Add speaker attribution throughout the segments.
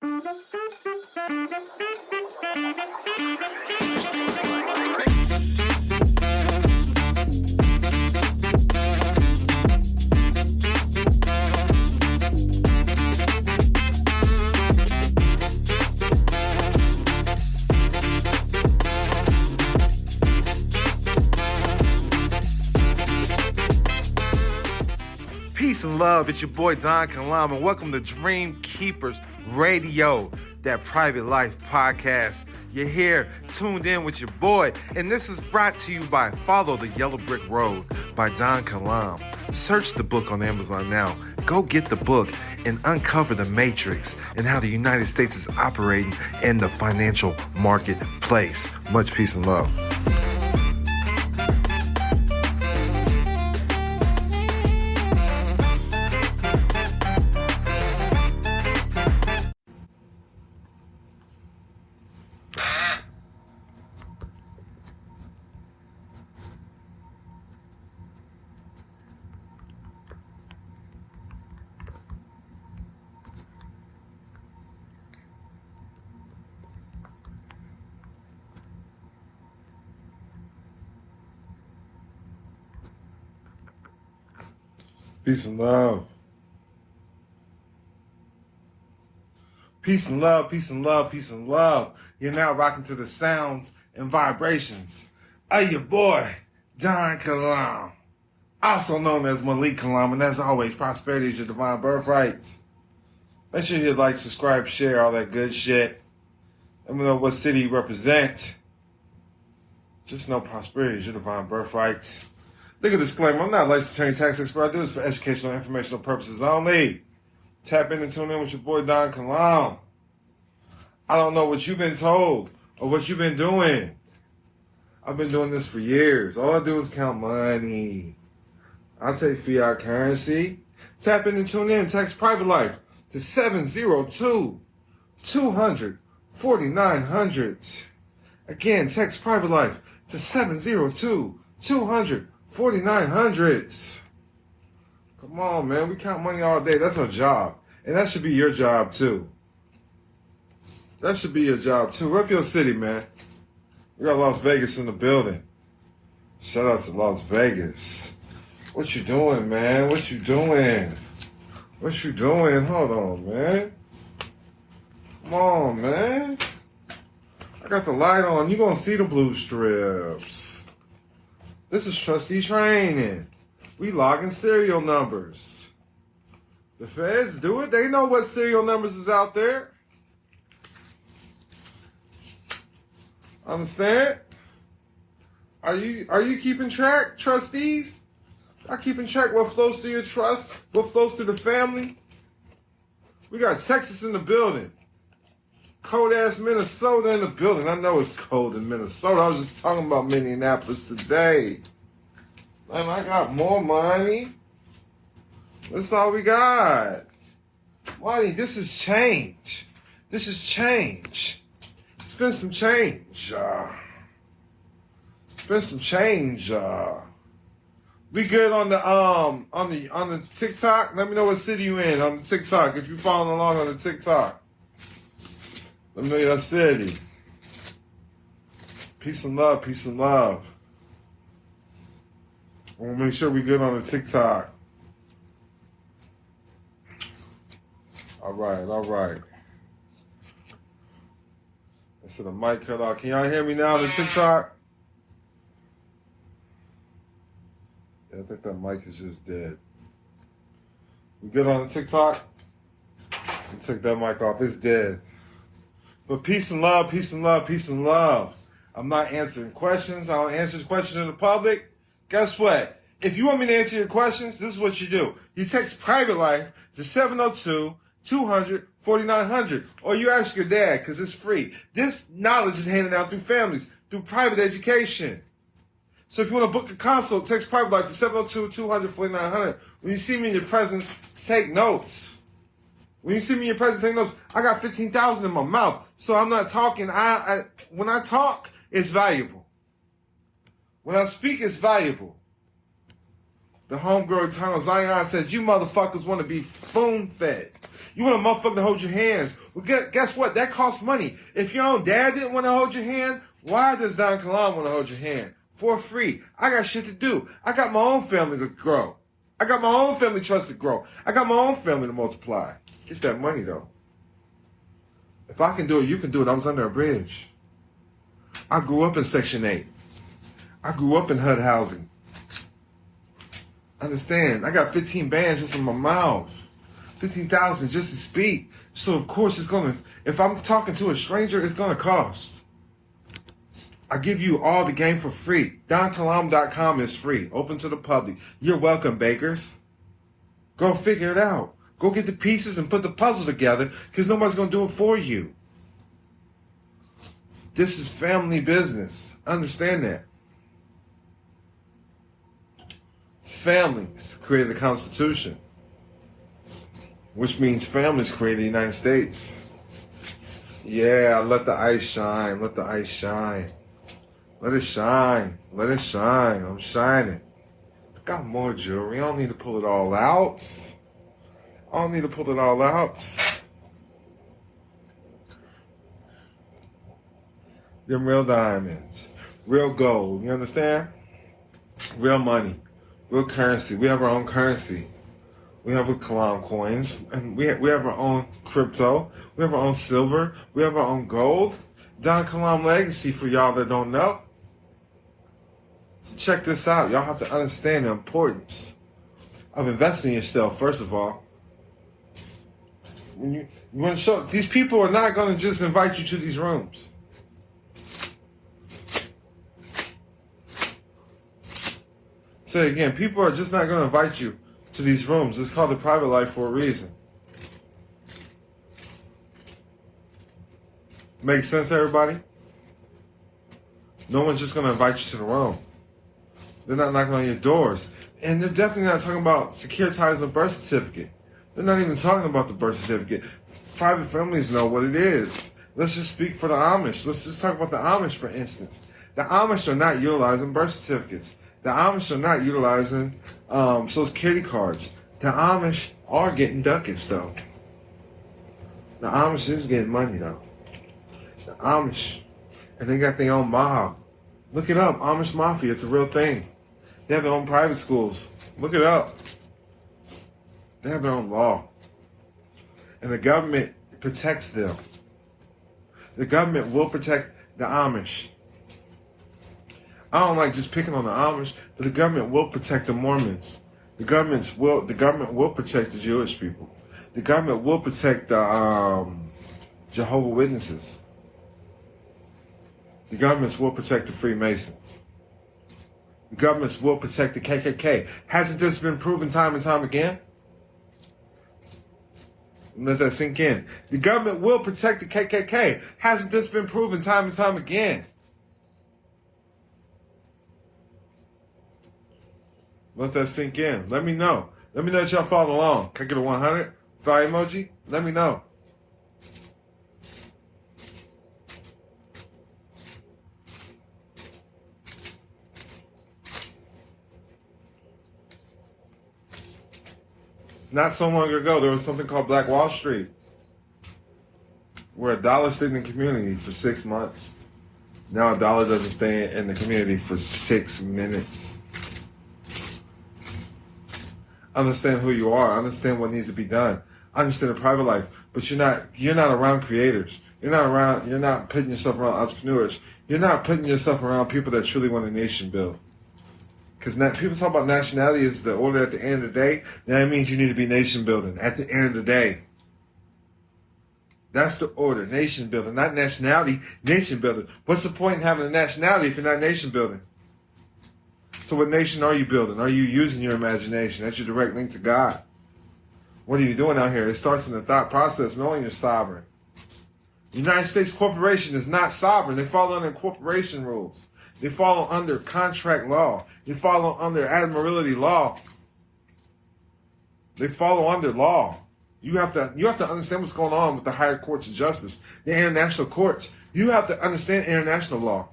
Speaker 1: Peace and love, it's your boy Don Kilam, and welcome to Dream Keepers Radio, that private life podcast. You're here, tuned in with your boy, and this is brought to you by Follow the Yellow Brick Road by Don Kilam. Search the book on Amazon now. Go get the book and uncover the matrix and how the United States is operating in the financial marketplace. Much peace and love. Peace and love. Peace and love, peace and love, peace and love. You're now rocking to the sounds and vibrations of your boy, Don Kilam, also known as Malik Kilam, and as always, prosperity is your divine birthright. Make sure you hit like, subscribe, share, all that good shit. Let me know what city you represent. Just know prosperity is your divine birthright. Look at the disclaimer. I'm not a licensed attorney, tax expert. I do this for educational and informational purposes only. Tap in and tune in with your boy Don Kilam. I don't know what you've been told or what you've been doing. I've been doing this for years. All I do is count money. I take fiat currency. Tap in and tune in. Text private life to 702-200-4900. Again, text private life to 702-200-4900. 4,900. Come on, man. We count money all day. That's our job. And that should be your job, too. That should be your job, too. Rep your city, man. We got Las Vegas in the building. Shout out to Las Vegas. What you doing, man? What you doing? What you doing? Hold on, man. Come on, man. I got the light on. You gonna see the blue strips. This is trustee training. We logging serial numbers. The feds do it. They know what serial numbers is out there. Understand? Are you keeping track, trustees? Are you keeping track what flows to your trust? What flows to the family? We got Texas in the building. Cold-ass Minnesota in the building. I know it's cold in Minnesota. I was just talking about Minneapolis today. Man, I got more money. That's all we got. Money, this is change. This is change. Spend some change. Spend some change. We good on the TikTok? Let me know what city you in on the TikTok. If you're following along on the TikTok. Let me know your city. Peace and love, peace and love. I want to make sure we good on the TikTok. All right. I said the mic cut off. Can y'all hear me now on the TikTok? Yeah, I think that mic is just dead. We good on the TikTok? We took that mic off. It's dead. But peace and love, peace and love, peace and love. I'm not answering questions. I don't answer questions in the public. Guess what? If you want me to answer your questions, this is what you do. You text private life to 702-200-4900. Or you ask your dad, because it's free. This knowledge is handed out through families, through private education. So if you want to book a consult, text private life to 702-200-4900. When you see me in your presence, take notes. When you see me in your presence, take notes. I got 15,000 in my mouth, so I'm not talking. When I talk, it's valuable. When I speak, it's valuable. The homegirl Eternal Zion says, you motherfuckers want to be spoon-fed. You want a motherfucker to hold your hands. Well, guess what? That costs money. If your own dad didn't want to hold your hand, why does Don Kilam want to hold your hand? For free. I got shit to do. I got my own family to grow. I got my own family trust to grow. I got my own family to multiply. Get that money, though. If I can do it, you can do it. I was under a bridge. I grew up in Section 8. I grew up in HUD housing. Understand, I got 15 bands just in my mouth. 15,000 just to speak. So, of course, it's going to, if I'm talking to a stranger, it's going to cost. I give you all the game for free. DonKilam.com is free. Open to the public. You're welcome, bakers. Go figure it out. Go get the pieces and put the puzzle together because nobody's going to do it for you. This is family business. Understand that. Families created the Constitution, which means families created the United States. Yeah, let the ice shine. Let the ice shine. Let it shine. Let it shine. I'm shining. I got more jewelry. I don't need to pull it all out. I don't need to pull it all out. Them real diamonds. Real gold. You understand? Real money. Real currency. We have our own currency. We have Kilam coins. And we have our own crypto. We have our own silver. We have our own gold. Don Kilam Legacy for y'all that don't know. So check this out. Y'all have to understand the importance of investing in yourself, first of all. When you want to show, these people are not going to just invite you to these rooms. Say it again, people are just not going to invite you to these rooms. It's called the private life for a reason. Make sense, everybody? No one's just going to invite you to the room. They're not knocking on your doors. And they're definitely not talking about securitizing a birth certificate. They're not even talking about the birth certificate. Private families know what it is. Let's just speak for the Amish. Let's just talk about the Amish, for instance. The Amish are not utilizing birth certificates. The Amish are not utilizing Social Security cards. The Amish are getting ducats, though. The Amish is getting money, though. The Amish. And they got their own mob. Look it up. Amish Mafia. It's a real thing. They have their own private schools. Look it up. They have their own law. And the government protects them. The government will protect the Amish. I don't like just picking on the Amish, but the government will protect the Mormons. The government will protect the Jewish people. The government will protect the Jehovah's Witnesses. The governments will protect the Freemasons. The governments will protect the KKK. Hasn't this been proven time and time again? Let that sink in. The government will protect the KKK. Hasn't this been proven time and time again? Let that sink in. Let me know. Let me know that y'all follow along. Can I get a 100? Fire emoji? Let me know. Not so long ago, there was something called Black Wall Street, where $1 stayed in the community for 6 months. Now $1 doesn't stay in the community for 6 minutes. Understand who you are. Understand what needs to be done. Understand the private life. But you're not around creators. You're not putting yourself around entrepreneurs. You're not putting yourself around people that truly want a nation built. Because people talk about nationality as the order at the end of the day. That means you need to be nation building at the end of the day. That's the order. Nation building. Not nationality. Nation building. What's the point in having a nationality if you're not nation building? So what nation are you building? Are you using your imagination? That's your direct link to God. What are you doing out here? It starts in the thought process, knowing you're sovereign. The United States Corporation is not sovereign. They follow under corporation rules. They follow under contract law. They follow under admiralty law. They follow under law. You have to understand what's going on with the higher courts of justice, the international courts. You have to understand international law.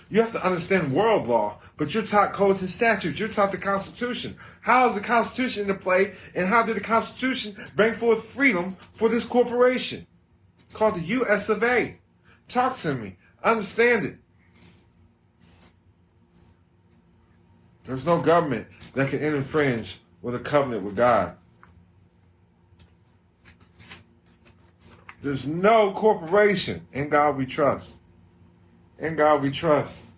Speaker 1: You have to understand world law, but you're taught codes and statutes. You're taught the Constitution. How is the Constitution into play, and how did the Constitution bring forth freedom for this corporation called the U.S. of A.? Talk to me. Understand it. There's no government that can infringe with a covenant with God. There's no corporation. In God we trust. In God we trust.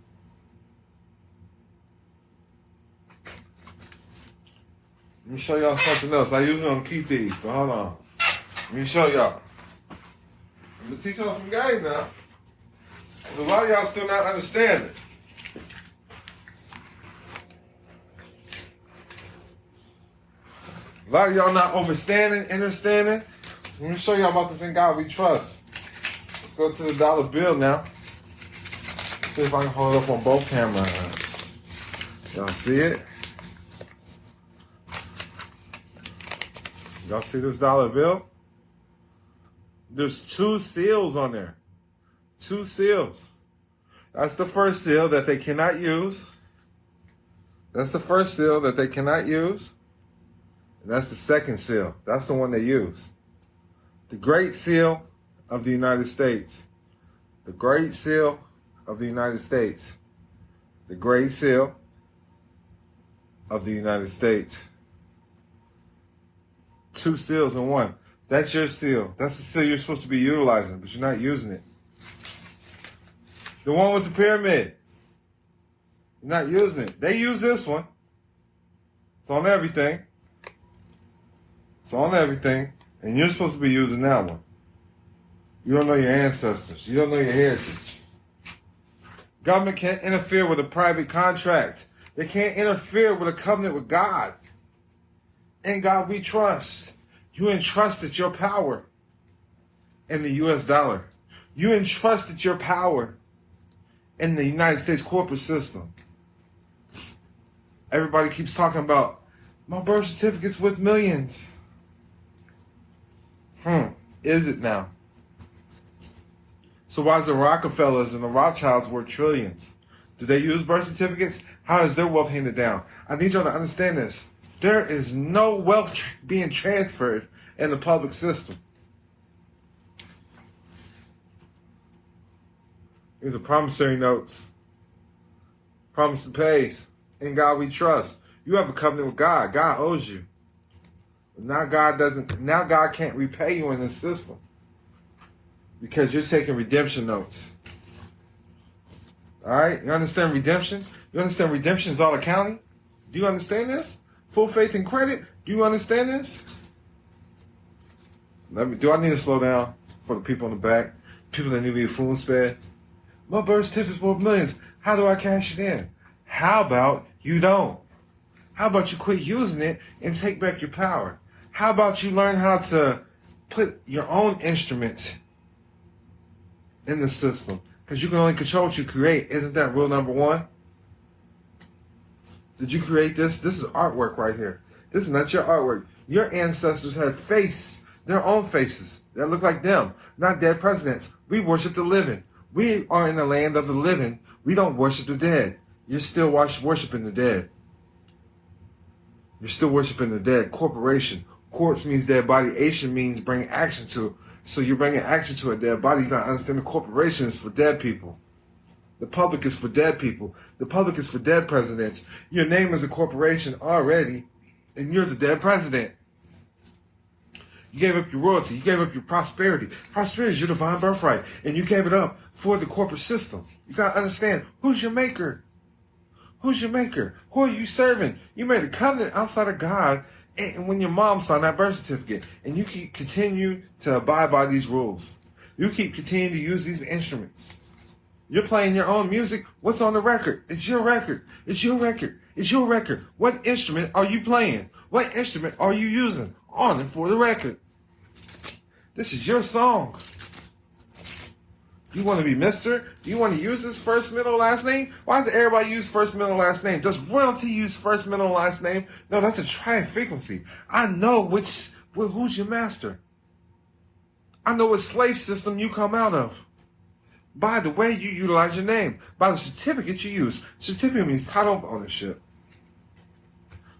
Speaker 1: Let me show y'all something else. I usually don't keep these, but hold on. Let me show y'all. I'm going to teach y'all some game now. Because a lot of y'all still not understanding. A lot of y'all not understanding. Let me show y'all about this In God We Trust. Let's go to the dollar bill now. Let's see if I can hold it up on both cameras. Y'all see it? Y'all see this dollar bill? There's 2 seals on there. 2 seals. That's the first seal that they cannot use. That's the first seal that they cannot use. And that's the second seal. That's the one they use. The Great Seal of the United States. The Great Seal of the United States. The Great Seal of the United States. 2 seals in one. That's your seal. That's the seal you're supposed to be utilizing, but you're not using it. The one with the pyramid. You're not using it. They use this one. It's on everything. It's on everything. And you're supposed to be using that one. You don't know your ancestors. You don't know your heritage. Government can't interfere with a private contract. They can't interfere with a covenant with God. In God we trust. You entrusted your power in the U.S. dollar. You entrusted your power in the United States corporate system. Everybody keeps talking about my birth certificate's worth millions. Is it now? So why is the Rockefellers and the Rothschilds worth trillions? Do they use birth certificates? How is their wealth handed down? I need y'all to understand this. There is no wealth being transferred in the public system. These are promissory notes. Promise to pays. In God we trust. You have a covenant with God. God owes you. Now God can't repay you in this system. Because you're taking redemption notes. Alright? You understand redemption? You understand redemption is all accounting? Do you understand this? Full faith and credit? Do you understand this? Do I need to slow down for the people in the back? People that need to be food sped? My birth certificate's worth millions. How do I cash it in? How about you don't? How about you quit using it and take back your power? How about you learn how to put your own instruments in the system? Because you can only control what you create. Isn't that rule number 1? Did you create this? This is artwork right here. This is not your artwork. Your ancestors had their own faces that look like them, not dead presidents. We worship the living. We are in the land of the living. We don't worship the dead. You're still worshiping the dead. You're still worshiping the dead. Corporation. Corpse means dead body. Ation means bring action to. So you're bringing action to a dead body. You gotta understand the corporation is for dead people. The public is for dead people. The public is for dead presidents. Your name is a corporation already, and you're the dead president. You gave up your royalty. You gave up your prosperity. Prosperity is your divine birthright, and you gave it up for the corporate system. You gotta understand, who's your maker? Who's your maker? Who are you serving? You made a covenant outside of God, and when your mom signed that birth certificate, and you keep continue to abide by these rules. You keep continuing to use these instruments. You're playing your own music. What's on the record? It's your record. It's your record. It's your record. What instrument are you playing? What instrument are you using? On and for the record. This is your song. You want to be Mr.? Do you want to use his first, middle, last name? Why does everybody use first, middle, last name? Does royalty use first, middle, last name? No, that's a tri-frequency. I know who's your master. I know what slave system you come out of. by the way you utilize your name, by the certificate you use. Certificate means title of ownership.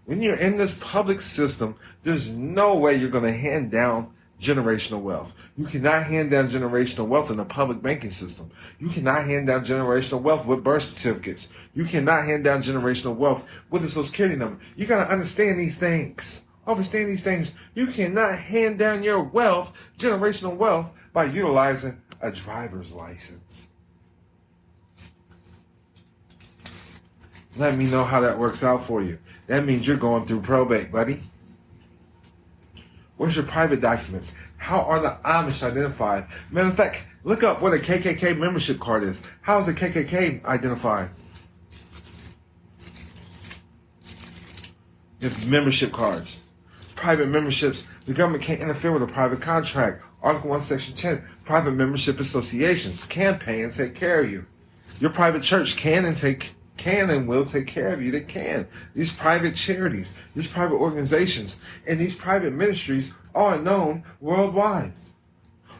Speaker 1: When you're in this public system, there's no way you're going to hand down generational wealth. You cannot hand down generational wealth in the public banking system. You cannot hand down generational wealth with birth certificates. You cannot hand down generational wealth with a social security number. You got to understand these things. Understand these things. You cannot hand down your wealth, generational wealth, by utilizing a driver's license. Let me know how that works out for you. That means you're going through probate, buddy. Where's your private documents? How are the Amish identified? Matter of fact, look up what a KKK membership card is. How is a KKK identified? You have membership cards. Private memberships. The government can't interfere with a private contract. Article 1, Section 10. Private membership associations can pay and take care of you. Your private church can and will take care of you. They can. These private charities, these private organizations, and these private ministries are known worldwide.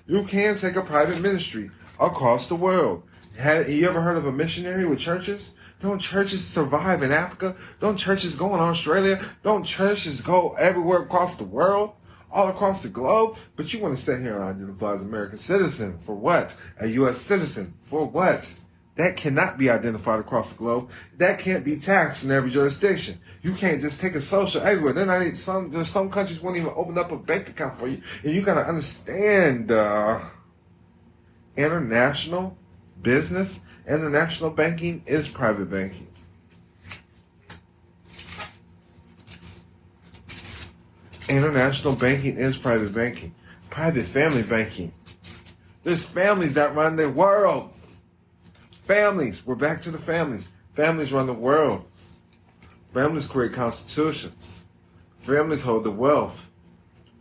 Speaker 1: You can take a private ministry across the world. Have you ever heard of a missionary with churches? Don't churches survive in Africa? Don't churches go in Australia? Don't churches go everywhere across the world? All across the globe? But you want to sit here and identify as an American citizen. For what? A U.S. citizen. For what? That cannot be identified across the globe. That can't be taxed in every jurisdiction. You can't just take a social everywhere. There's some countries won't even open up a bank account for you. And you gotta understand international business, international banking is private banking. International banking is private banking. Private family banking. There's families that run the world. Families. We're back to the families. Families run the world. Families create constitutions. Families hold the wealth.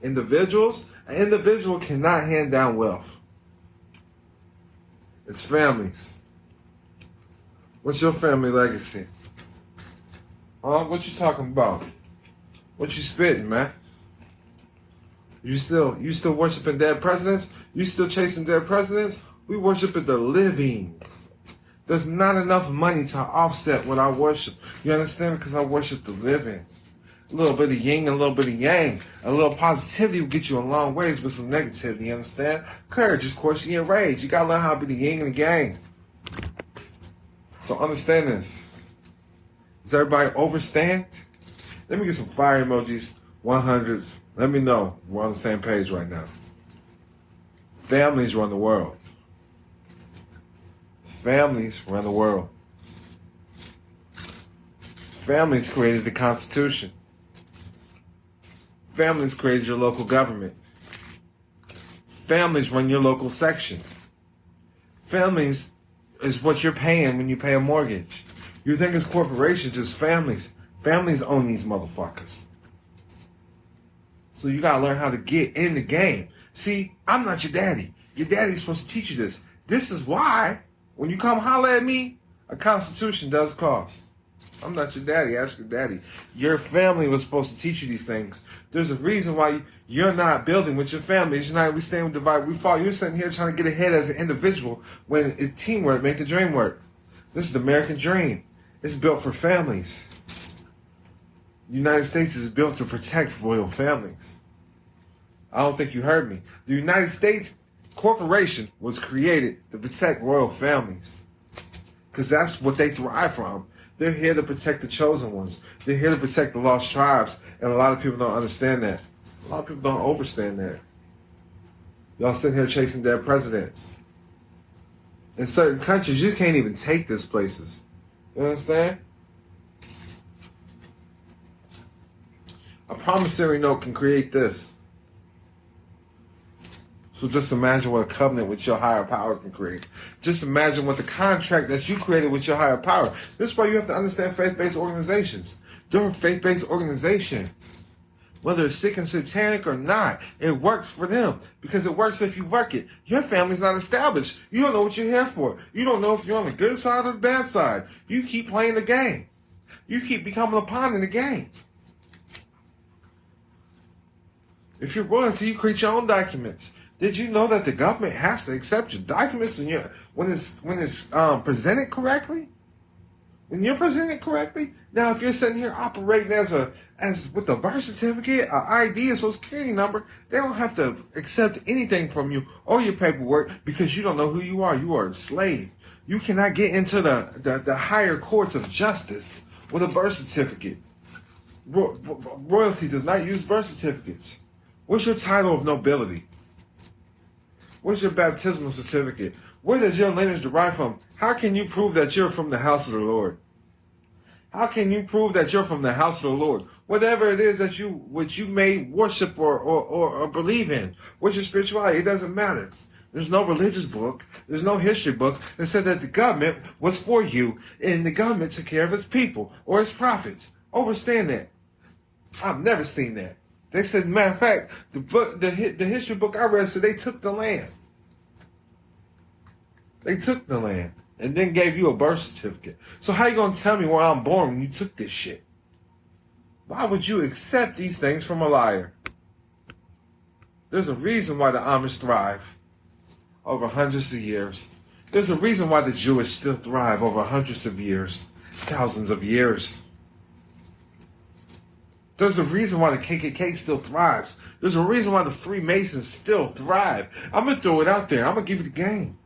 Speaker 1: Individuals? An individual cannot hand down wealth. It's families. What's your family legacy? What you talking about? What you spitting, man? You still worshiping dead presidents? You still chasing dead presidents? We worshiping the living. There's not enough money to offset what I worship. You understand? Because I worship the living. A little bit of yin and a little bit of yang. A little positivity will get you a long ways, but some negativity, you understand? Courage is quirky and rage. You gotta learn how to be the yin and the yang. So understand this. Does everybody overstand? Let me get some fire emojis, 100s. Let me know we're on the same page right now. Families run the world. Families run the world. Families created the Constitution. Families created your local government. Families run your local section. Families is what you're paying when you pay a mortgage. You think it's corporations, it's families. Families own these motherfuckers. So you gotta learn how to get in the game. See, I'm not your daddy. Your daddy's supposed to teach you this. This is why, when you come holler at me, a constitution does cost. I'm not your daddy. Ask your daddy. Your family was supposed to teach you these things. There's a reason why you're not building with your family. You're not, we stand, we divide, we fall. You're sitting here trying to get ahead as an individual when it's teamwork, make the dream work. This is the American dream. It's built for families. The United States is built to protect royal families. I don't think you heard me. The United States Corporation was created to protect royal families. Because that's what they thrive from. They're here to protect the chosen ones. They're here to protect the lost tribes. And a lot of people don't understand that. A lot of people don't understand that. Y'all sitting here chasing dead presidents. In certain countries, you can't even take these places. You understand? A promissory note can create this. So just imagine what a covenant with your higher power can create. Just imagine what the contract that you created with your higher power. This is why you have to understand faith-based organizations. They're a faith-based organization. Whether it's sick and satanic or not, it works for them. Because it works if you work it. Your family's not established. You don't know what you're here for. You don't know if you're on the good side or the bad side. You keep playing the game. You keep becoming a pawn in the game. If you're royalty, you create your own documents. Did you know that the government has to accept your documents when it's presented correctly? When you're presented correctly? Now, if you're sitting here operating as with a birth certificate, an ID, a social security number, they don't have to accept anything from you or your paperwork because you don't know who you are. You are a slave. You cannot get into the higher courts of justice with a birth certificate. Royalty does not use birth certificates. What's your title of nobility? What's your baptismal certificate? Where does your lineage derive from? How can you prove that you're from the house of the Lord? How can you prove that you're from the house of the Lord? Whatever it is that you may worship or believe in. What's your spirituality? It doesn't matter. There's no religious book. There's no history book that said that the government was for you and the government took care of its people or its prophets. Overstand that. I've never seen that. They said, matter of fact, the history book I read said they took the land. They took the land and then gave you a birth certificate. So how you going to tell me where I'm born when you took this shit? Why would you accept these things from a liar? There's a reason why the Amish thrive over hundreds of years. There's a reason why the Jewish still thrive over hundreds of years, thousands of years. There's a reason why the KKK still thrives. There's a reason why the Freemasons still thrive. I'm going to throw it out there. I'm going to give you the game.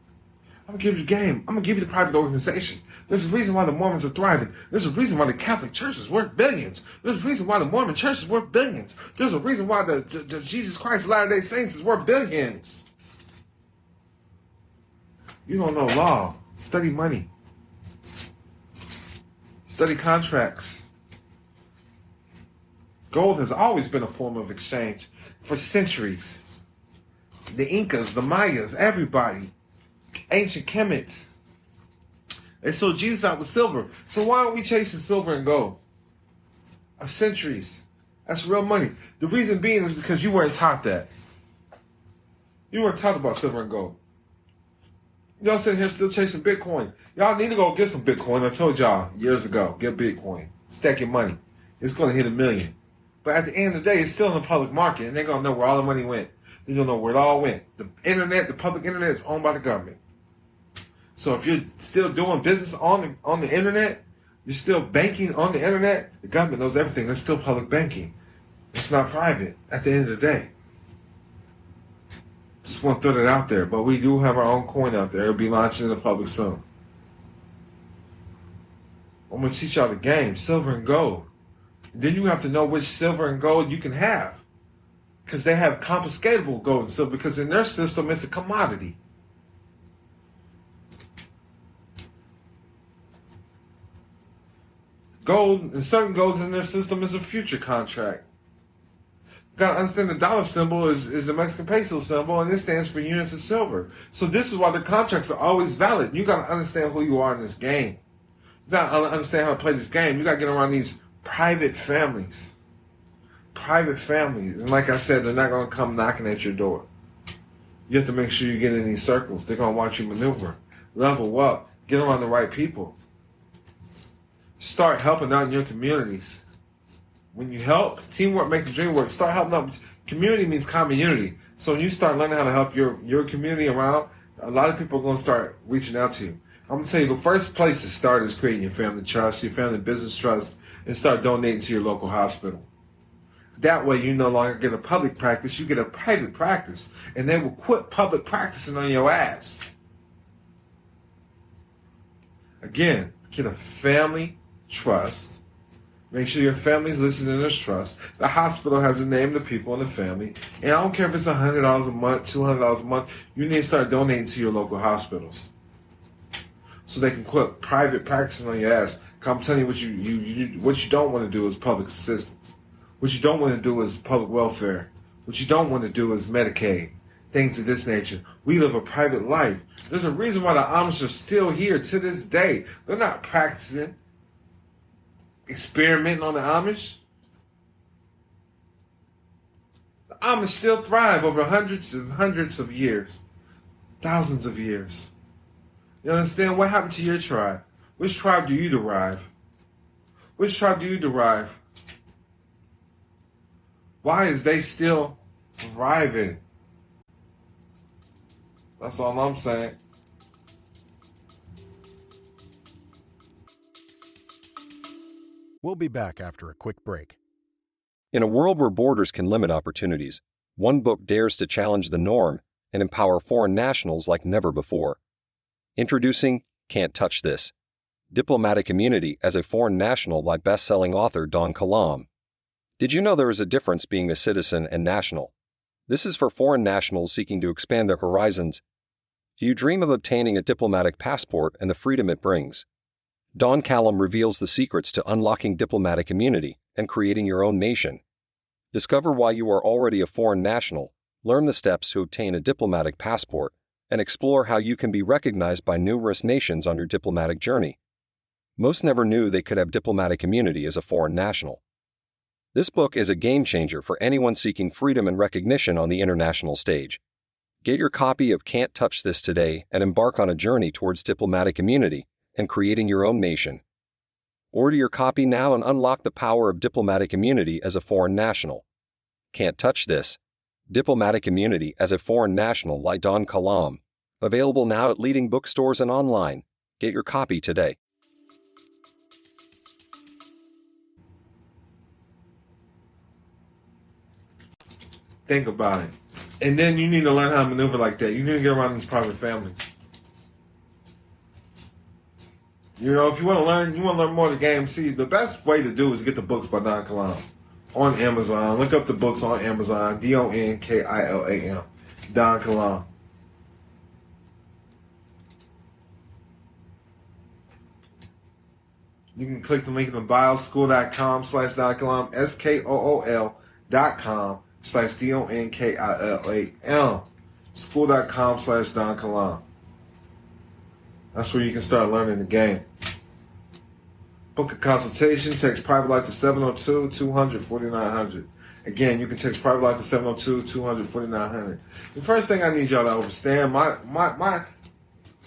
Speaker 1: I'm going to give you the game. I'm going to give you the private organization. There's a reason why the Mormons are thriving. There's a reason why the Catholic Church is worth billions. There's a reason why the Mormon Church is worth billions. There's a reason why the Jesus Christ Latter-day Saints is worth billions. You don't know law. Study money. Study contracts. Gold has always been a form of exchange for centuries. The Incas, the Mayas, everybody. Ancient Kemet. They sold Jesus out with silver. So why aren't we chasing silver and gold? Of centuries. That's real money. The reason being is because you weren't taught that. You weren't taught about silver and gold. Y'all sitting here still chasing Bitcoin. Y'all need to go get some Bitcoin. I told y'all years ago, get Bitcoin. Stack your money. It's going to hit $1 million. But at the end of the day, it's still in the public market, and they're going to know where all the money went. They're going to know where it all went. The internet, the public internet is owned by the government. So if you're still doing business on the internet, you're still banking on the internet, the government knows everything. That's still public banking. It's not private at the end of the day. Just want to throw that out there. But we do have our own coin out there. It'll be launching in the public soon. I'm going to teach y'all the game, silver and gold. Then you have to know which silver and gold you can have. Because they have confiscatable gold and silver. Because in their system, it's a commodity. Gold, and certain golds in their system is a future contract. You got to understand the dollar symbol is the Mexican peso symbol, and it stands for units of silver. So this is why the contracts are always valid. You got to understand who you are in this game. You got to understand how to play this game. You got to get around these private families. Private families. And like I said, they're not going to come knocking at your door. You have to make sure you get in these circles. They're going to watch you maneuver. Level up. Get around the right people. Start helping out in your communities. When you help, teamwork makes the dream work. Start helping out. Community means community. So when you start learning how to help your community around, a lot of people are going to start reaching out to you. I'm going to tell you, the first place to start is creating your family trust, your family business trust, and start donating to your local hospital. That way you no longer get a public practice, you get a private practice. And they will quit public practicing on your ass. Again, get a family trust. Make sure your family's listed in this trust. The hospital has the name of the people in the family. And I don't care if it's $100 a month, $200 a month. You need to start donating to your local hospitals. So they can quit private practicing on your ass. I'm telling you what you don't want to do is public assistance. What you don't want to do is public welfare. What you don't want to do is Medicaid. Things of this nature. We live a private life. There's a reason why the Amish are still here to this day. They're not practicing, experimenting on the Amish. The Amish still thrive over hundreds and hundreds of years. Thousands of years. You understand? What happened to your tribe? Which tribe do you derive? Which tribe do you derive? Why is they still thriving? That's all I'm saying.
Speaker 2: We'll be back after a quick break.
Speaker 3: In a world where borders can limit opportunities, one book dares to challenge the norm and empower foreign nationals like never before. Introducing Can't Touch This: Diplomatic Immunity as a Foreign National by best-selling author Don Kilam. Did you know there is a difference being a citizen and national? This is for foreign nationals seeking to expand their horizons. Do you dream of obtaining a diplomatic passport and the freedom it brings? Don Kilam reveals the secrets to unlocking diplomatic immunity and creating your own nation. Discover why you are already a foreign national, learn the steps to obtain a diplomatic passport, and explore how you can be recognized by numerous nations on your diplomatic journey. Most never knew they could have diplomatic immunity as a foreign national. This book is a game changer for anyone seeking freedom and recognition on the international stage. Get your copy of Can't Touch This today and embark on a journey towards diplomatic immunity and creating your own nation. Order your copy now and unlock the power of diplomatic immunity as a foreign national. Can't Touch This: Diplomatic Immunity as a Foreign National by Don Kilam. Available now at leading bookstores and online. Get your copy today.
Speaker 1: Think about it. And then you need to learn how to maneuver like that. You need to get around these private families. You know, if you want to learn more of the game, see, the best way to do is get the books by Don Kilam on Amazon. Look up the books on Amazon. Donkilam. Don Kilam. You can click the link in the bio, school.com/Don Kilam, SKOOL.com/DONKILAM, school.com/Don Kilam. That's where you can start learning the game. Book a consultation. Text Private Life to 702-200-4900. Again, you can text Private Life to 702-200-4900. The first thing I need y'all to understand, my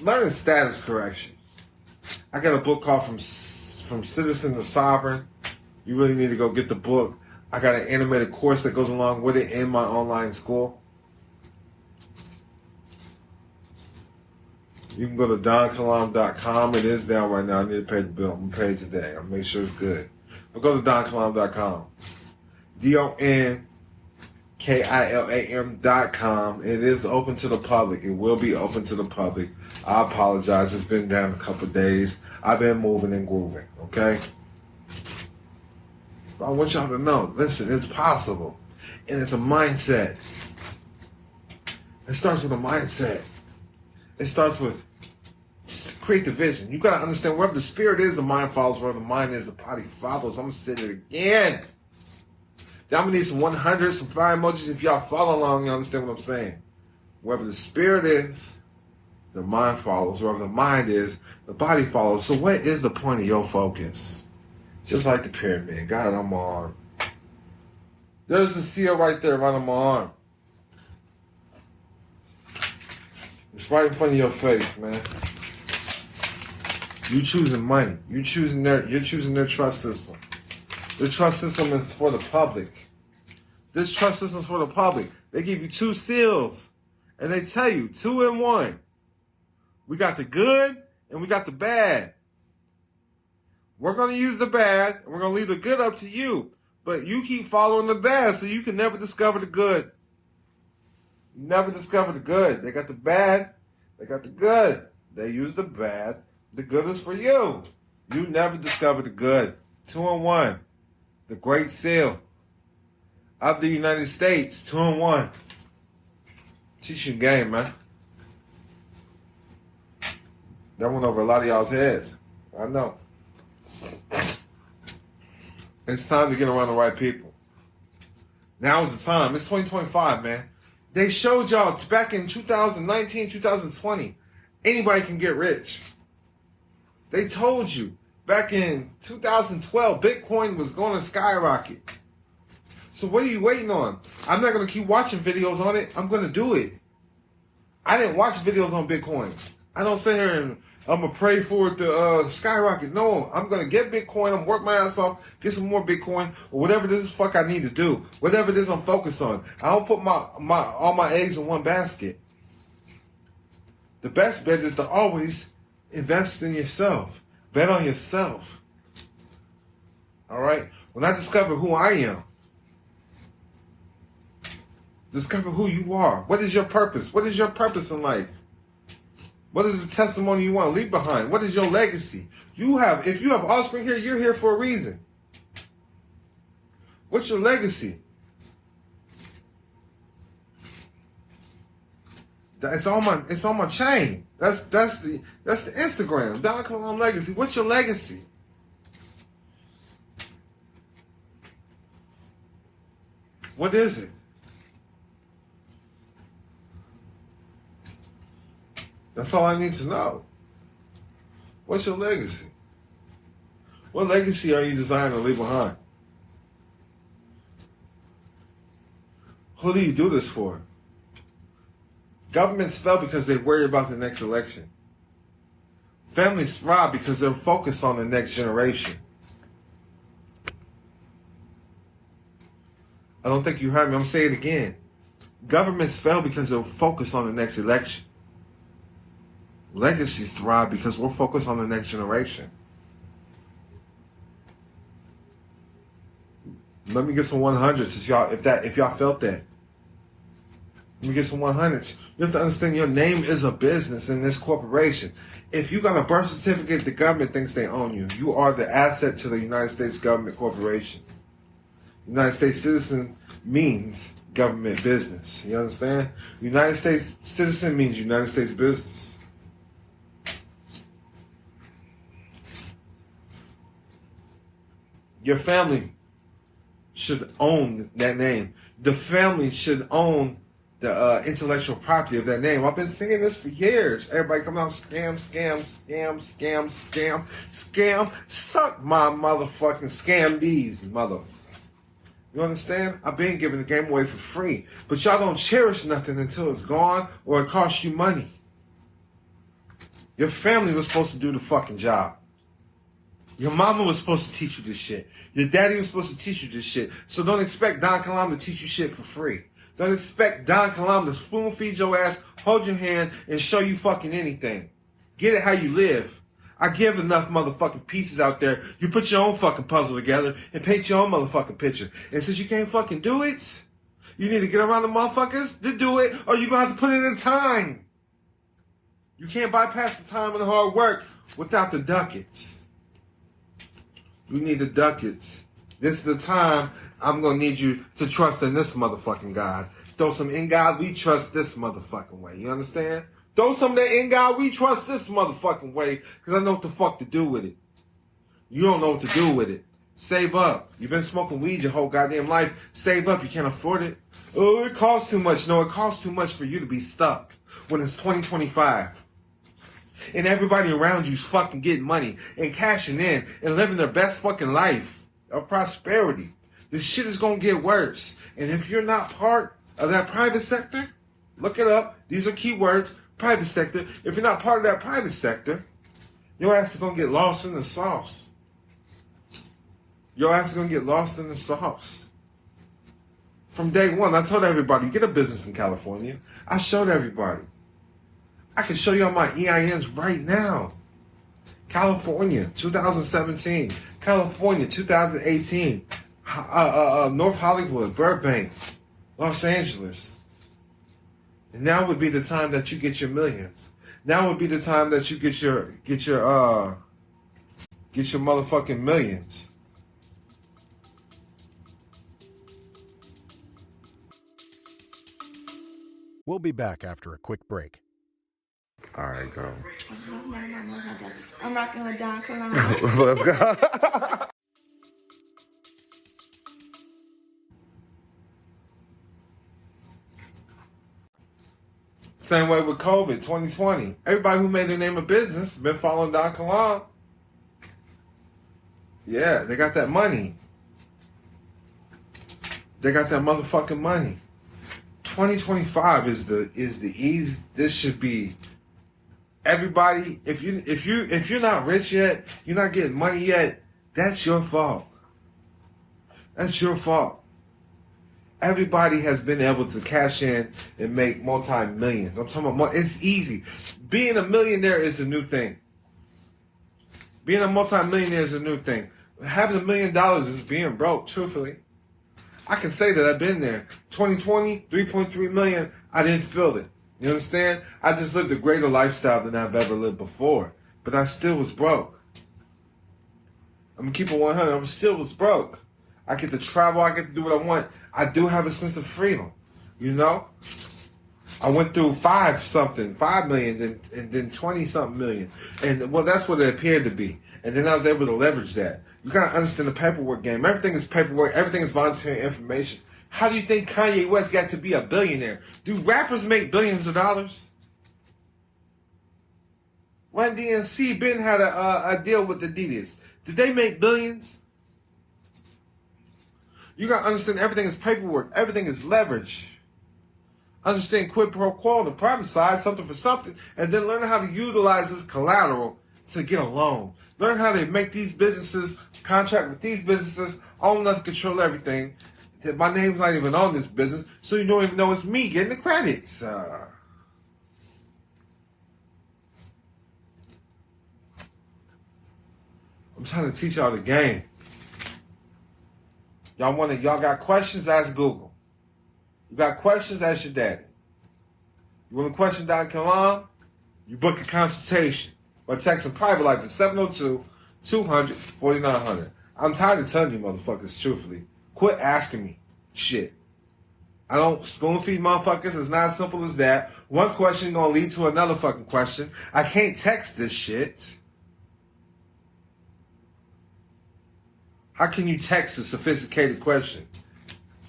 Speaker 1: learning status correction. I got a book called From Citizen to Sovereign. You really need to go get the book. I got an animated course that goes along with it in my online school. You can go to donkilam.com. It is down right now. I need to pay the bill. I'm going to pay it today. I'll make sure it's good. But go to donkilam.com. DONKILAM.com. It is open to the public. It will be open to the public. I apologize. It's been down a couple of days. I've been moving and grooving. Okay? But I want y'all to know, listen, it's possible. And it's a mindset. It starts with a mindset. It starts with create the vision. You got to understand, wherever the spirit is, the mind follows. Wherever the mind is, the body follows. I'm going to say it again. Then I'm going to need some 100, some fire emojis. If y'all follow along, you understand what I'm saying. Wherever the spirit is, the mind follows. Wherever the mind is, the body follows. So what is the point of your focus? Just like the pyramid. Got it on my arm. There's the seal right there, right on my arm. It's right in front of your face, man. You choosing money. You're choosing their trust system. The trust system is for the public. This trust system is for the public. They give you 2 seals. And they tell you, 2 in 1. We got the good and we got the bad. We're going to use the bad and we're going to leave the good up to you. But you keep following the bad so you can never discover the good. You never discover the good. They got the bad. They got the good. They use the bad. The good is for you. You never discover the good. 2 in 1. The Great Seal of the United States. 2 in 1. Teach you game, man. That went over a lot of y'all's heads. I know. It's time to get around the right people. Now is the time. It's 2025, man. They showed y'all back in 2019, 2020, anybody can get rich. They told you back in 2012, Bitcoin was going to skyrocket. So what are you waiting on? I'm not going to keep watching videos on it. I'm going to do it. I didn't watch videos on Bitcoin. I don't sit here and I'm going to pray for it to skyrocket. No, I'm going to get Bitcoin. I'm going to work my ass off, get some more Bitcoin, or whatever this fuck I need to do. Whatever it is I'm focused on. I don't put all my eggs in one basket. The best bet is to always invest in yourself. Bet on yourself. All right? When I discover who I am, discover who you are. What is your purpose? What is your purpose in life? What is the testimony you want to leave behind? What is your legacy? If you have offspring here, you're here for a reason. What's your legacy? It's on my chain. That's the Instagram. Don Kilam Legacy. What's your legacy? What is it? That's all I need to know. What's your legacy? What legacy are you desiring to leave behind? Who do you do this for? Governments fail because they worry about the next election. Families thrive because they're focused on the next generation. I don't think you heard me. I'm going to say it again. Governments fail because they're focused on the next election. Legacies thrive because we're focused on the next generation. Let me get some 100s if y'all felt that. Let me get some 100s. You have to understand your name is a business in this corporation. If you got a birth certificate, the government thinks they own you. You are the asset to the United States government corporation. United States citizen means government business. You understand? United States citizen means United States business. Your family should own that name. The family should own the intellectual property of that name. I've been saying this for years. Everybody come out, scam. Suck my motherfucking scam these, motherfucker. You understand? I've been giving the game away for free. But y'all don't cherish nothing until it's gone or it costs you money. Your family was supposed to do the fucking job. Your mama was supposed to teach you this shit. Your daddy was supposed to teach you this shit. So don't expect Don Kilam to teach you shit for free. Don't expect Don Kilam to spoon feed your ass, hold your hand, and show you fucking anything. Get it how you live. I give enough motherfucking pieces out there. You put your own fucking puzzle together and paint your own motherfucking picture. And since you can't fucking do it, you need to get around the motherfuckers to do it, or you're going to have to put in the time. You can't bypass the time and the hard work without the ducats. You need the ducats. This is the time I'm going to need you to trust in this motherfucking God. Throw some in God we trust this motherfucking way. You understand? Throw some of that in God we trust this motherfucking way, because I know what the fuck to do with it. You don't know what to do with it. Save up. You've been smoking weed your whole goddamn life. Save up. You can't afford it. Oh, it costs too much. No, it costs too much for you to be stuck when it's 2025. And everybody around you's fucking getting money and cashing in and living their best fucking life of prosperity. This shit is going to get worse. And if you're not part of that private sector, look it up. These are keywords. Private sector. If you're not part of that private sector, your ass is going to get lost in the sauce. Your ass is going to get lost in the sauce. From day one, I told everybody, get a business in California. I showed everybody. I can show you all my EINs right now. California, 2017. California, 2018. North Hollywood, Burbank, Los Angeles. And now would be the time that you get your millions. Now would be the time that you get your motherfucking millions.
Speaker 2: We'll be back after a quick break.
Speaker 1: All right, go.
Speaker 4: I'm rocking with Don Kilam.
Speaker 1: Let's go. Same way with COVID, 2020. Everybody who made their name a business been following Don Kilam. Yeah, they got that money. They got that motherfucking money. 2025 is the easy. This should be everybody. If you're not rich yet, you're not getting money yet. That's your fault. That's your fault. Everybody has been able to cash in and make multi-millions. I'm talking about it's easy. Being a millionaire is the new thing. Being a multi-millionaire is a new thing. Having $1 million is being broke, truthfully. I can say that I've been there. 2020, 3.3 million, I didn't feel it. You understand? I just lived a greater lifestyle than I've ever lived before. But I still was broke. I'm going to keep it 100. I still was broke. I get to travel. I get to do what I want. I do have a sense of freedom. You know? I went through 5 million, and then 20-something million. And, well, that's what it appeared to be. And then I was able to leverage that. You got to understand the paperwork game. Everything is paperwork. Everything is voluntary information. How do you think Kanye West got to be a billionaire? Do rappers make billions of dollars? Run DMC Ben had a deal with Adidas. Did they make billions? You got to understand everything is paperwork. Everything is leverage. Understand quid pro quo on the private side, something for something, and then learn how to utilize this collateral to get a loan. Learn how to make these businesses, contract with these businesses, own enough to control everything. My name's not even on this business, so you don't even know it's me getting the credits. I'm trying to teach y'all the game. Y'all got questions? Ask Google. You got questions? Ask your daddy. You want to question Don Kilam? You book a consultation by texting Private Life to 702-200-4900. I'm tired of telling you motherfuckers truthfully. Quit asking me shit. I don't spoon feed motherfuckers. It's not as simple as that. One question gonna lead to another fucking question. I can't text this shit. How can you text a sophisticated question?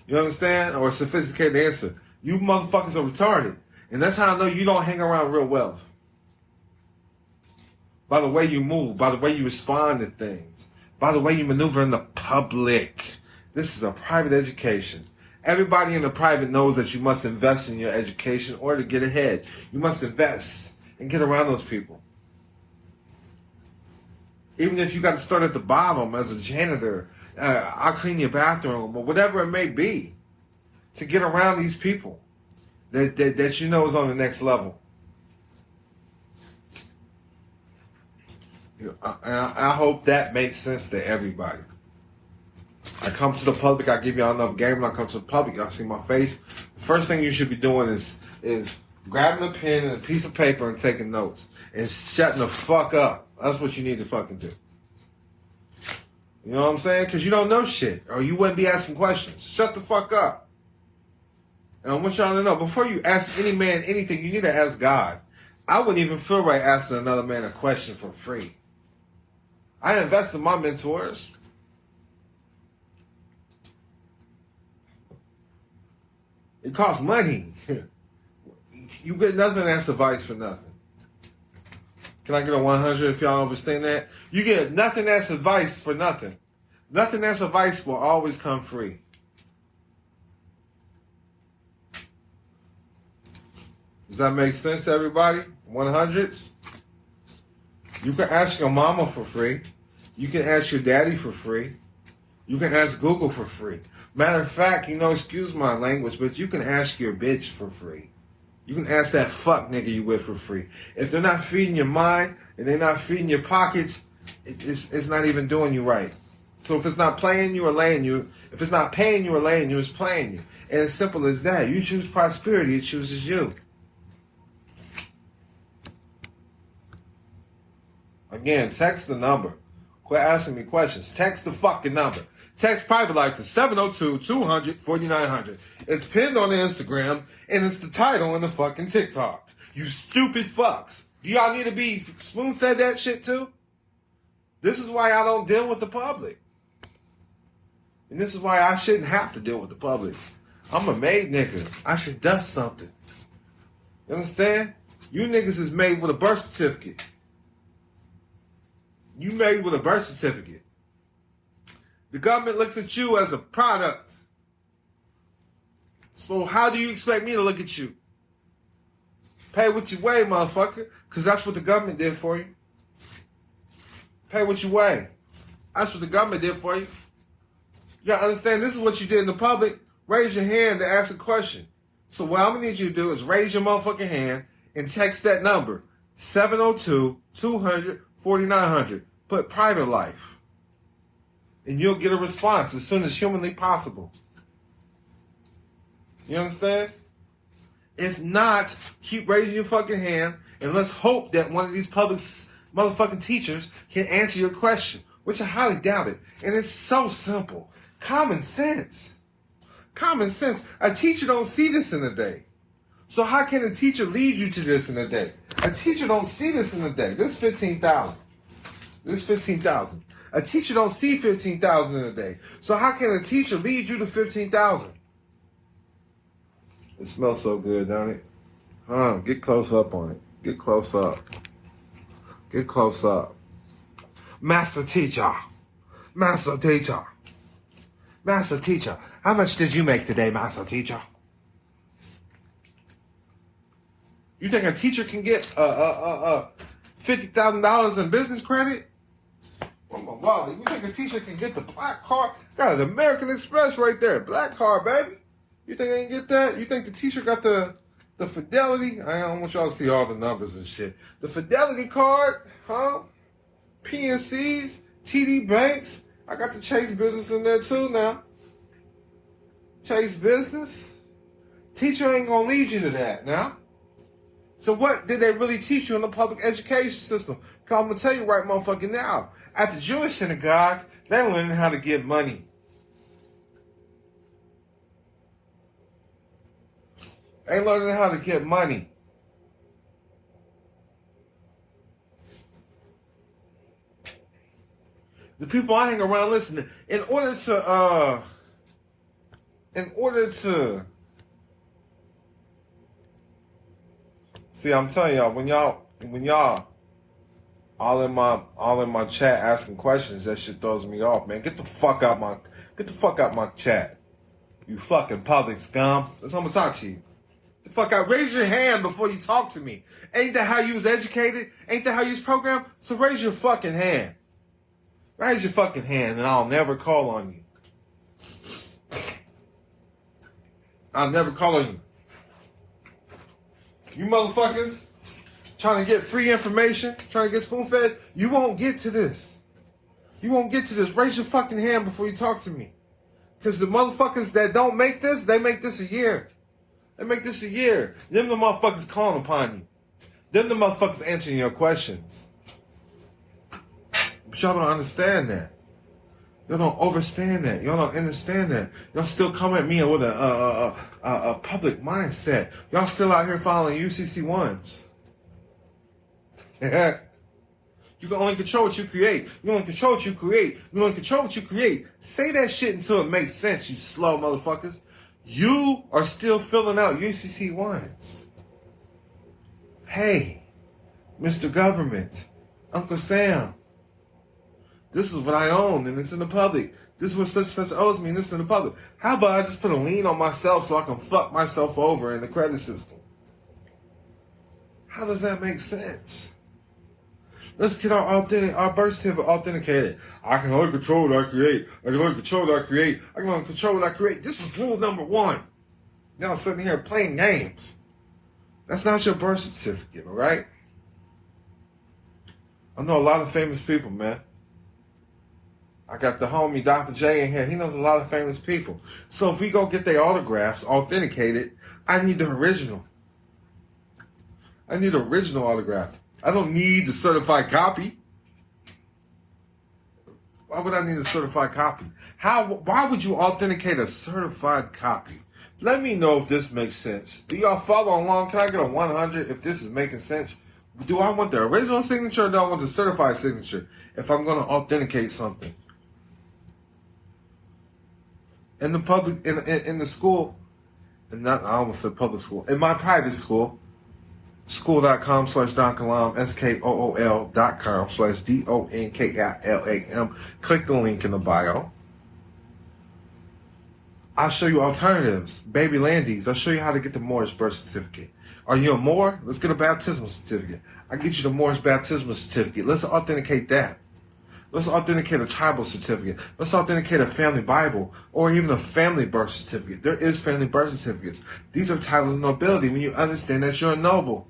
Speaker 1: You understand? Or a sophisticated answer. You motherfuckers are retarded. And that's how I know you don't hang around real wealth. By the way you move. By the way you respond to things. By the way you maneuver in the public. This is a private education. Everybody in the private knows that you must invest in your education or to get ahead. You must invest and get around those people. Even if you got to start at the bottom as a janitor, I'll clean your bathroom or whatever it may be, to get around these people that you know is on the next level. And I hope that makes sense to everybody. I come to the public, I give y'all enough game. When I come to the public, y'all see my face. The first thing you should be doing is grabbing a pen and a piece of paper and taking notes and shutting the fuck up. That's what you need to fucking do. You know what I'm saying? Because you don't know shit, or you wouldn't be asking questions. Shut the fuck up. And I want y'all to know, before you ask any man anything, you need to ask God. I wouldn't even feel right asking another man a question for free. I invest in my mentors. It costs money. You get nothing that's advice for nothing. Can I get a 100 if y'all understand that? You get nothing that's advice for nothing. Nothing that's advice will always come free. Does that make sense, everybody? 100s? You can ask your mama for free. You can ask your daddy for free. You can ask Google for free. Matter of fact, excuse my language, but you can ask your bitch for free. You can ask that fuck nigga you with for free. If they're not feeding your mind and they're not feeding your pockets, it's not even doing you right. So if it's not playing you or laying you, if it's not paying you or laying you, it's playing you. And it's simple as that. You choose prosperity, it chooses you. Again, text the number. Quit asking me questions. Text the fucking number. Text Private Life to 702-200-4900. It's pinned on the Instagram, and it's the title on the fucking TikTok. You stupid fucks. Do y'all need to be spoon-fed that shit too? This is why I don't deal with the public. And this is why I shouldn't have to deal with the public. I'm a made nigga. I should dust something. You understand? You niggas is made with a birth certificate. You made with a birth certificate. The government looks at you as a product. So how do you expect me to look at you? Pay what you weigh, motherfucker. Because that's what the government did for you. Pay what you weigh. That's what the government did for you. You gotta understand, this is what you did in the public. Raise your hand to ask a question. So what I'm going to need you to do is raise your motherfucking hand and text that number, 702-200-4900. Put private life. And you'll get a response as soon as humanly possible. You understand? If not, keep raising your fucking hand and let's hope that one of these public motherfucking teachers can answer your question, which I highly doubt it. And it's so simple. Common sense. Common sense. A teacher don't see this in a day. So how can a teacher lead you to this in a day? A teacher don't see this in a day. This 15,000. This 15,000. A teacher don't see 15,000 in a day. So how can a teacher lead you to 15,000? It smells so good, don't it? Get close up on it. Get close up. Get close up. Master teacher. Master teacher. Master teacher. How much did you make today, master teacher? You think a teacher can get $50,000 in business credit? Wow, you think a teacher can get the black card? Got an American Express right there. Black card, baby. You think they can get that? You think the teacher got the Fidelity? I don't want y'all to see all the numbers and shit. The Fidelity card, huh? PNCs, TD Banks. I got the Chase business in there too now. Chase business. Teacher ain't gonna lead you to that now. So what did they really teach you in the public education system? Cause I'm gonna tell you right motherfucking now. At the Jewish synagogue, they're learning how to get money. They learning how to get money. The people I hang around listening, in order to see, I'm telling y'all, when y'all all in my chat asking questions, that shit throws me off, man. Get the fuck out my chat. You fucking public scum. That's how I'm gonna talk to you. The fuck out. Raise your hand before you talk to me. Ain't that how you was educated? Ain't that how you was programmed? So raise your fucking hand. Raise your fucking hand and I'll never call on you. I'll never call on you. You motherfuckers trying to get free information, trying to get spoon-fed, you won't get to this. You won't get to this. Raise your fucking hand before you talk to me. Because the motherfuckers that don't make this, they make this a year. They make this a year. Them the motherfuckers calling upon you. Them the motherfuckers answering your questions. But y'all don't understand that. Y'all don't understand that. Y'all don't understand that. Y'all still come at me with a public mindset. Y'all still out here following UCC ones. You can only control what you create. You only control what you create. You only control what you create. Say that shit until it makes sense, you slow motherfuckers. You are still filling out UCC ones. Hey, Mr. Government, Uncle Sam, this is what I own and it's in the public. This is what such owes me and this is in the public. How about I just put a lien on myself so I can fuck myself over in the credit system? How does that make sense? Let's get our birth certificate authenticated. I can only control what I create. I can only control what I create. I can only control what I create. This is rule number 1. Y'all sitting here playing games. That's not your birth certificate, all right? I know a lot of famous people, man. I got the homie Dr. J in here. He knows a lot of famous people. So if we go get their autographs authenticated, I need the original. I need the original autograph. I don't need the certified copy. Why would I need a certified copy? Why would you authenticate a certified copy? Let me know if this makes sense. Do y'all follow along? Can I get a 100 if this is making sense? Do I want the original signature or do I want the certified signature if I'm going to authenticate something? In the public, in the school, and not, I almost said public school, in my private school, school.com/Don Kilam, SKOOL.com/DONKILAM. Click the link in the bio. I'll show you alternatives. Baby Landies. I'll show you how to get the Moorish birth certificate. Are you a Moor? Let's get a baptismal certificate. I'll get you the Moorish baptismal certificate. Let's authenticate that. Let's authenticate a tribal certificate. Let's authenticate a family Bible or even a family birth certificate. There is family birth certificates. These are titles of nobility when you understand that you're a noble.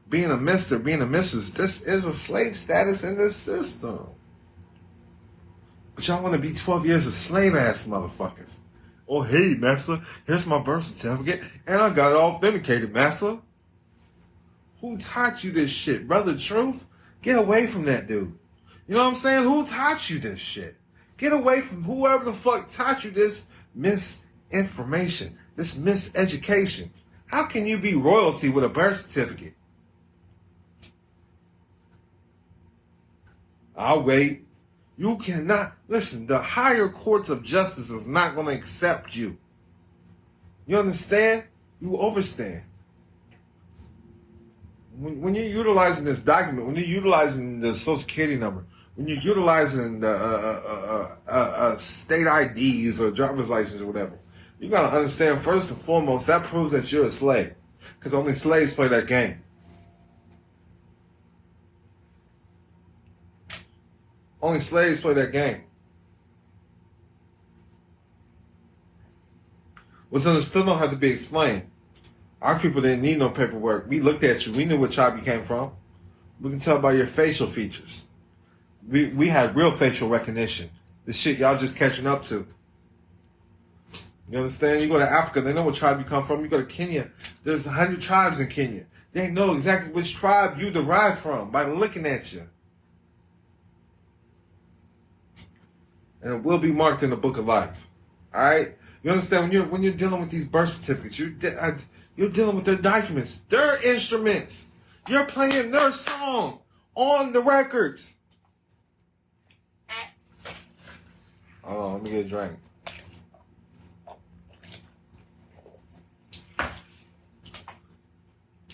Speaker 1: Being a mister, being a missus, this is a slave status in this system. But y'all want to be 12 years of slave-ass motherfuckers. Oh, hey, massa, here's my birth certificate, and I got it authenticated, massa. Who taught you this shit? Brother Truth? Get away from that dude. You know what I'm saying? Who taught you this shit? Get away from whoever the fuck taught you this misinformation, this miseducation. How can you be royalty with a birth certificate? I'll wait. You cannot, listen, the higher courts of justice is not going to accept you. You understand? You overstand. When you're utilizing this document, when you're utilizing the Social Security number, when you're utilizing the state IDs or driver's license or whatever, you got to understand, first and foremost, that proves that you're a slave. Because only slaves play that game. Only slaves play that game. What's understood don't have to be explained. Our people didn't need no paperwork. We looked at you. We knew what tribe you came from. We can tell by your facial features. We had real facial recognition. The shit y'all just catching up to. You understand? You go to Africa, they know what tribe you come from. You go to Kenya, there's 100 tribes in Kenya. They know exactly which tribe you derive from by looking at you. And it will be marked in the book of life. All right? You understand? When you're dealing with these birth certificates, you're dealing with their documents, their instruments. You're playing their song on the records. Oh, let me get a drink.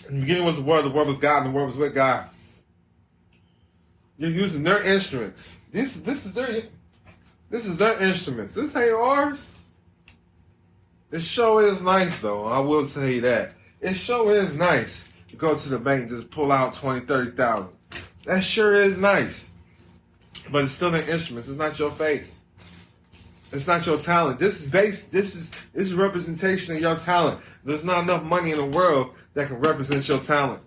Speaker 1: In the beginning was the world was God, and the world was with God. You're using their instruments. This is their instruments. This ain't ours. It sure is nice, though. I will tell you that. It sure is nice to go to the bank and just pull out 20, 30,000. That sure is nice. But it's still their instruments. It's not your face. It's not your talent. This is representation of your talent. There's not enough money in the world that can represent your talent.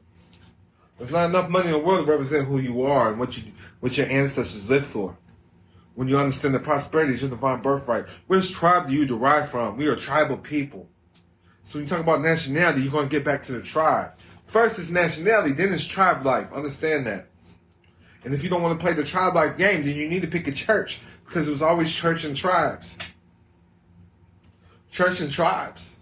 Speaker 1: There's not enough money in the world to represent who you are and what your ancestors lived for. When you understand that prosperity is your divine birthright. Which tribe do you derive from? We are tribal people. So when you talk about nationality, you're going to get back to the tribe. First is nationality, then it's tribe life. Understand that. And if you don't want to play the tribe life game, then you need to pick a church. Because it was always church and tribes. Church and tribes.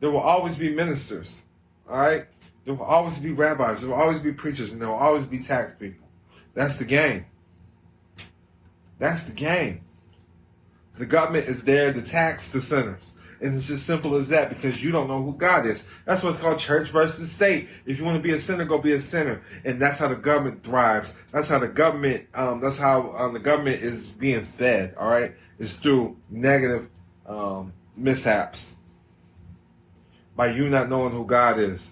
Speaker 1: There will always be ministers. Alright? There will always be rabbis. There will always be preachers. And there will always be tax people. That's the game. That's the game. The government is there to tax the sinners. And it's as simple as that because you don't know who God is. That's what's called church versus state. If you want to be a sinner, go be a sinner. And that's how the government thrives. That's how the government, the government is being fed, all right? It's through negative mishaps. By you not knowing who God is.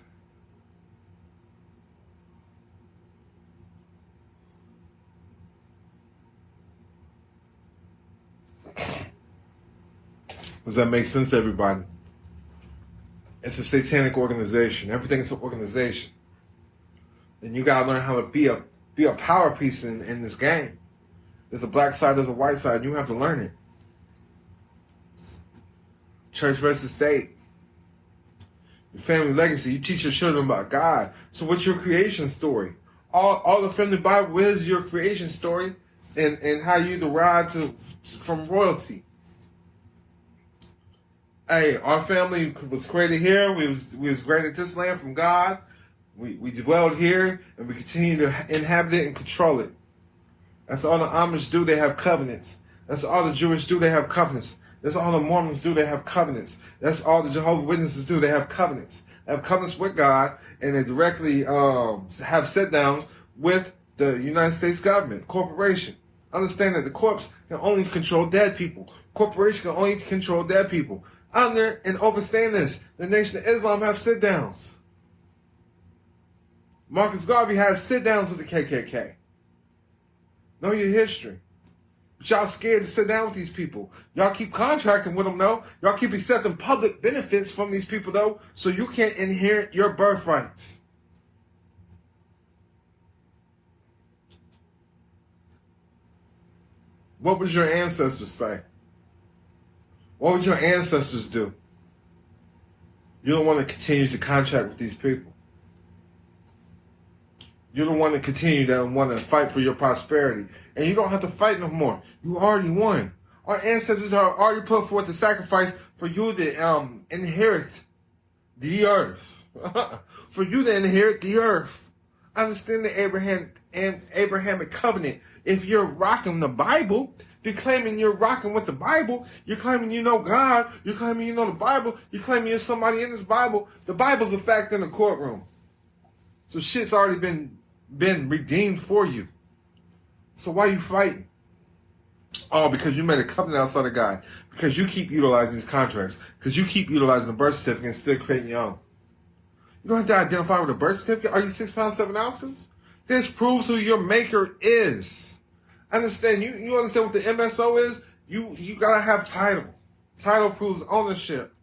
Speaker 1: Does that make sense to everybody? It's a satanic organization. Everything is an organization. And you gotta learn how to be a power piece in this game. There's a black side, there's a white side. You have to learn it. Church versus state. Your family legacy. You teach your children about God. So what's your creation story? All the family Bible is your creation story and how you derive from royalty. Hey, our family was created here. We was granted this land from God. We dwelled here, and we continue to inhabit it and control it. That's all the Amish do. They have covenants. That's all the Jewish do. They have covenants. That's all the Mormons do. They have covenants. That's all the Jehovah's Witnesses do. They have covenants. They have covenants with God, and they directly have sit-downs with the United States government, corporation. Understand that the corpse can only control dead people. Corporation can only control dead people. Under and overstand this, the Nation of Islam have sit-downs. Marcus Garvey had sit-downs with the KKK. Know your history. But y'all scared to sit down with these people. Y'all keep contracting with them, though. Y'all keep accepting public benefits from these people, though, so you can't inherit your birthrights. What would your ancestors say? What would your ancestors do? You don't want to continue to contract with these people. You don't want to continue to want to fight for your prosperity. And you don't have to fight no more. You already won. Our ancestors are already put forth the sacrifice for you to inherit the earth. For you to inherit the earth. Understand the Abrahamic covenant. If you're rocking the Bible, if you're claiming you're rocking with the Bible, you're claiming you know God, you're claiming you know the Bible, you're claiming you're somebody in this Bible, the Bible's a fact in the courtroom. So shit's already been redeemed for you. So why are you fighting? Oh, because you made a covenant outside of God. Because you keep utilizing these contracts. Because you keep utilizing the birth certificate and still creating your own. You don't have to identify with a birth certificate. Are you 6 pounds, 7 ounces? This proves who your maker is. Understand, you understand what the MSO is? You gotta have title. Title proves ownership.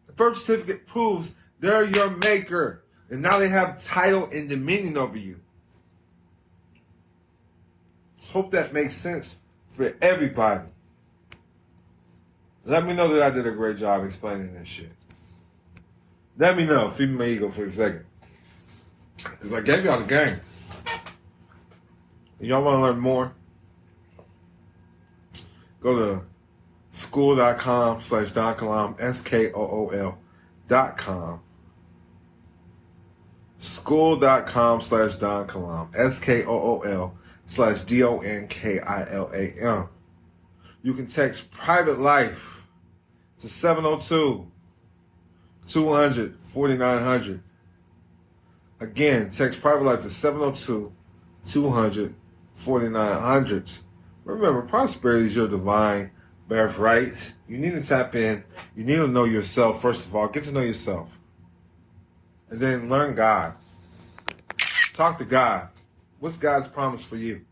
Speaker 1: The birth certificate proves they're your maker. And now they have title and dominion over you. Hope that makes sense for everybody. Let me know that I did a great job explaining this shit. Let me know. Feed me my ego for a second. Because I gave y'all the game. And y'all want to learn more? Go to school.com/Don Kilam, SKOOL.com. School.com/Don Kilam, SKOOL/DONKILAM. You can text private life to 702-200-4900. Again, text private life to 702-200-4900. Remember, prosperity is your divine birthright. You need to tap in. You need to know yourself, first of all. Get to know yourself. And then learn God. Talk to God. What's God's promise for you?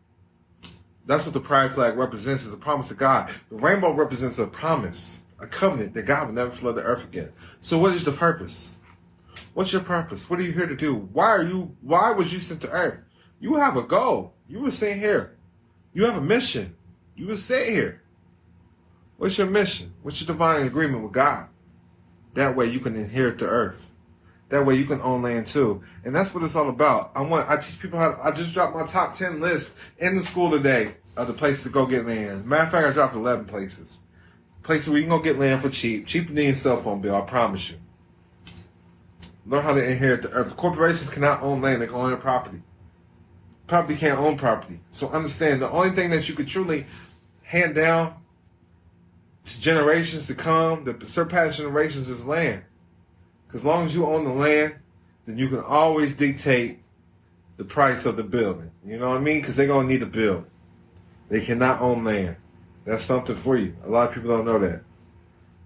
Speaker 1: That's what the pride flag represents, is a promise to God. The rainbow represents a promise, a covenant that God will never flood the earth again. So what is the purpose? What's your purpose? What are you here to do? Why was you sent to earth? You have a goal. You were sent here. You have a mission. You were sent here. What's your mission? What's your divine agreement with God? That way you can inherit the earth. That way you can own land too. And that's what it's all about. I teach people I just dropped my top 10 list in the school today of the places to go get land. Matter of fact, I dropped 11 places. Places where you can go get land for cheap. Cheaper than your cell phone bill, I promise you. Learn how to inherit the earth. Corporations cannot own land, they can own property. Property can't own property. So understand, the only thing that you could truly hand down to generations to come, that surpass generations, is land. Because as long as you own the land, then you can always dictate the price of the building. You know what I mean? Because they're going to need to build. They cannot own land. That's something for you. A lot of people don't know that.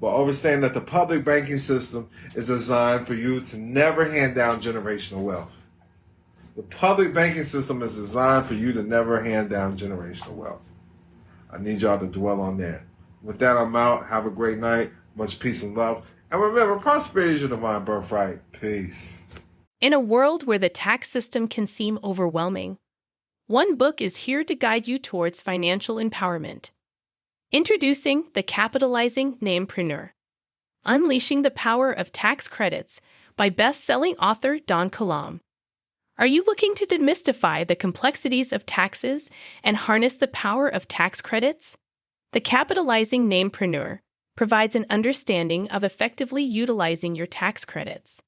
Speaker 1: But understand that the public banking system is designed for you to never hand down generational wealth. The public banking system is designed for you to never hand down generational wealth. I need y'all to dwell on that. With that, I'm out. Have a great night. Much peace and love. And remember, prosperity is your divine birthright. Peace.
Speaker 5: In a world where the tax system can seem overwhelming, one book is here to guide you towards financial empowerment. Introducing The Capitalizing Namepreneur, Unleashing the Power of Tax Credits by best-selling author Don Kilam. Are you looking to demystify the complexities of taxes and harness the power of tax credits? The Capitalizing Namepreneur provides an understanding of effectively utilizing your tax credits.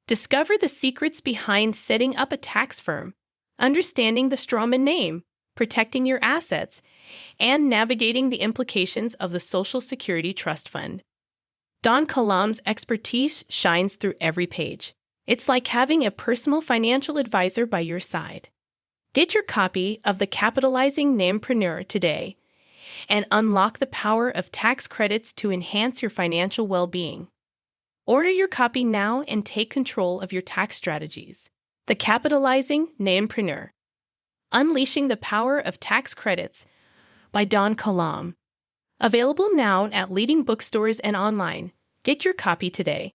Speaker 5: Discover the secrets behind setting up a tax firm, understanding the strawman name, protecting your assets, and navigating the implications of the Social Security Trust Fund. Don Kilam's expertise shines through every page. It's like having a personal financial advisor by your side. Get your copy of The Capitalizing Namepreneur today and unlock the power of tax credits to enhance your financial well-being. Order your copy now and take control of your tax strategies. The Capitalizing Namepreneur. Unleashing the Power of Tax Credits by Don Kilam. Available now at leading bookstores and online. Get your copy today.